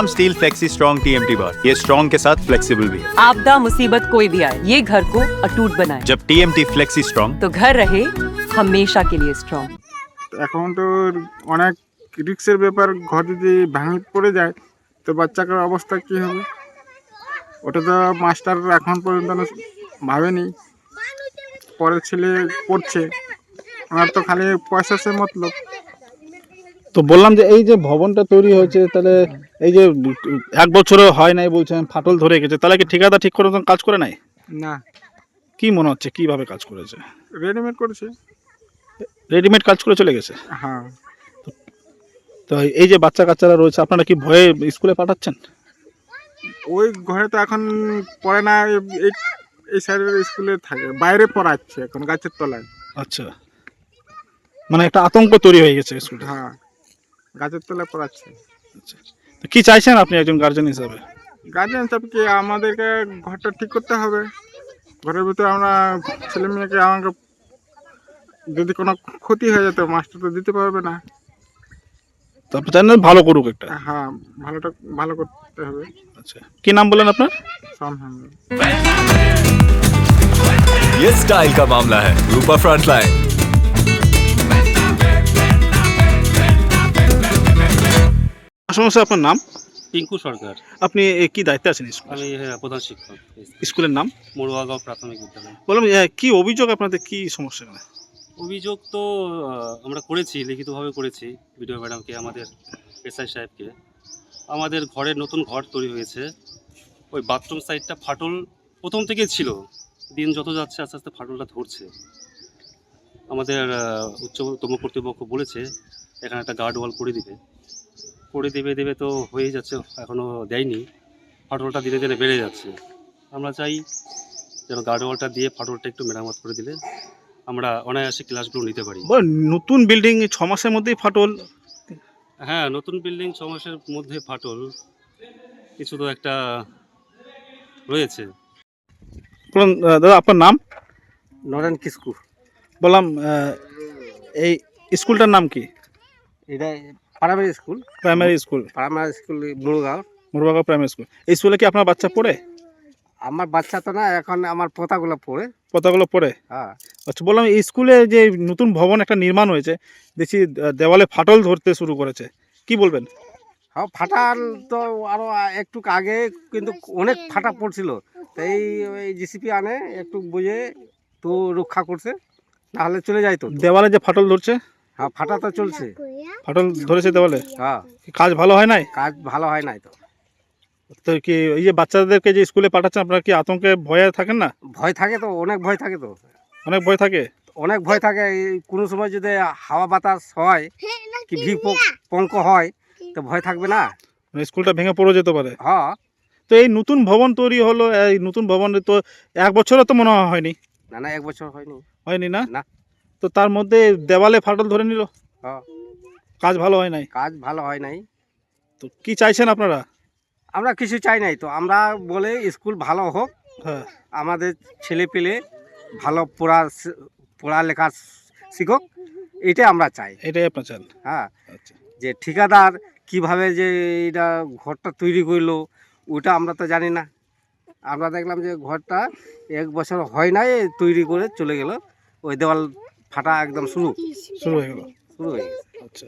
नाम steel flexi strong TMT बार। ये strong के साथ फ्लेक्सिबल भी है। आपदा मुसीबत कोई भी आए, ये घर को अटूट बनाए। जब टीएमटी फ्लेक्सी स्ट्रॉन्ग तो घर रहे हमेशा के लिए स्ट्रॉन्ग। এখন তো অনেক রিস্কের ব্যাপার, ঘর যদি ভাঙি পড়ে যায় তো বাচ্চাটার অবস্থা কী হবে, ওটা তো মাস্টার এখন পর্যন্ত ভাবেনি। পরের ছেলে পড়ছে, আমার তো খালি পয়সা সে মতলব। তো বললাম যে এই যে ভবনটা তৈরি হয়েছে, তাহলে এই যে 1 বছরও হয় নাই বলছেন, ফাটল ধরে গেছে, তাহলে কি ঠিকাদার ঠিক করে কাজ করে নাই? না, কি মনে হচ্ছে কিভাবে কাজ করেছে? রেডিমেড করেছে। রেডিমেড কাজ করে চলে গেছে। হ্যাঁ, তো এই যে বাচ্চা কাচ্চারা রয়েছে, আপনারা কি ভয়ে স্কুলে পাঠাচ্ছেন? ওই ঘরে তো এখন পড়ে না, এই সাইডের স্কুলে থাকে, বাইরে পড়াচ্ছে এখন গাছের তলায়। আচ্ছা, মানে একটা আতঙ্ক তৈরি হয়ে গেছে স্কুলে। হ্যাঁ, গাছের তলায় পড়াচ্ছে। আচ্ছা, তো কি চাইছেন আপনি একজন গার্জেন হিসাবে? গার্জিয়ান হিসাবে কি আমাদেরকে ঘরটা ঠিক করতে হবে। ঘরের ভিতরে আমরা ছেলে মেয়েকে, আমাকে যদি কোনো ক্ষতি হয়ে যেত মাস্টার তো দিতে পারবে না। তো আপনি চান না ভালো করুক একটা? হ্যাঁ, ভালো করতে হবে। আচ্ছা, কি নাম বলেন আপনার? সম্মান। ये स्टाइल का मामला है। रूपा फ्रंटलाइन। সমস্যা, আপনার নাম? টিঙ্কু সরকার। আপনি কি দায়িত্বে আছেন স্কুলে? আমি প্রধান শিক্ষক। স্কুলের নাম? মরুয়াগাঁও প্রাথমিক বিদ্যালয়। বললাম কি অভিযোগ আপনাদের, কি সমস্যা? অভিযোগ তো আমরা করেছি, লিখিতভাবে করেছি বিডিও ম্যাডামকে, আমাদের এসআই সাহেবকে। আমাদের নতুন ঘর তৈরি হয়েছে, ওই বাথরুম সাইডটা ফাটল প্রথম থেকেই ছিল, দিন যত যাচ্ছে আস্তে আস্তে ফাটলটা ধরছে। আমাদের উচ্চতম কর্তৃপক্ষ বলেছে এখানে একটা গার্ড ওয়াল করে দেবে তো হয়ে যাচ্ছে, এখনও দেয়নি। ফাটলটা ধীরে ধীরে বেড়ে যাচ্ছে। আমরা চাই যেন গার্ড ওয়ালটা দিয়ে ফাটলটা একটু মেরামত করে দিলে আমরা অনায়াসে ক্লাসগুলো নিতে পারি। নতুন বিল্ডিং 6 মাসের মধ্যেই ফাটল? হ্যাঁ, নতুন বিল্ডিং 6 মাসের মধ্যে ফাটল, কিছু তো একটা রয়েছে। বললাম দাদা, আপনার নাম? নরেন কিসকু। বললাম এই স্কুলটার নাম কি? এটা primary school. Primary school? Primary school Murugaon primary school. এই স্কুলে কি আপনার বাচ্চা পড়ে? আমার বাচ্চা তো না, এখন আমার পোতাগুলো পড়ে। হ্যাঁ। আচ্ছা, বললাম এই স্কুলে যে নতুন ভবন একটা নির্মাণ হয়েছে, দেখছি দেওয়ালে ফাটল ধরতে শুরু করেছে, কি বলবেন? হ্যাঁ, ফাটাল তো আরো একটু আগে কিন্তু অনেক ফাটা পড়ছিল, তাই ওই জিসিপি আনে একটু বুঝে তো রক্ষা করছে, নাহলে চলে যাইতো। দেওয়ালে যে ফাটল ধরছে? হ্যাঁ, ফাটা তো চলছে। ফাটল ধরেছে দেওয়ালে? হ্যাঁ। কাজ ভালো হয় নাই? কাজ ভালো হয় নাই তো। তো কি এই যে বাচ্চাদেরকে যে স্কুলে পাঠাচ্ছেন, আপনারা কি আতঙ্কে ভয়ে থাকেন না? ভয় থাকে তো, অনেক ভয় থাকে তো। অনেক ভয় থাকে? অনেক ভয় থাকে। কোনো সময় যদি হাওয়া বাতাস হয় কি পঙ্ক হয় তো ভয় থাকবে না? মানে স্কুলটা ভেঙে পড়ে যেতে পারে। হ্যাঁ। তো এই নতুন ভবন তৈরি হলো, এই নতুন ভবনে তো 1 বছরও তো মনে হয়নি? না, 1 বছর হয়নি না? না। তো তার মধ্যে দেওয়ালে ফাটল ধরে নিল? হ্যাঁ। কাজ ভালো হয় নাই? কাজ ভালো হয় নাই। তো কি চাইছেন আপনারা? আমরা কিছু চাই নাই তো, আমরা বলে স্কুল ভালো হোক, হ্যাঁ, আমাদের ছেলে পেলে ভালো পড়ালেখা শিখুক, এটাই আমরা চাই। এটাই আপনার চান? হ্যাঁ। আচ্ছা। যে ঠিকাদার কিভাবে যে এটা ঘরটা তৈরি করলো ওটা আমরা তো জানি না। আমরা দেখলাম যে ঘরটা 1 বছর হয় নাই, তৈরি করে চলে গেল, ওই দেওয়াল ফাটা একদম শুরু হয়ে গেল? হয়ে গেছে। আচ্ছা।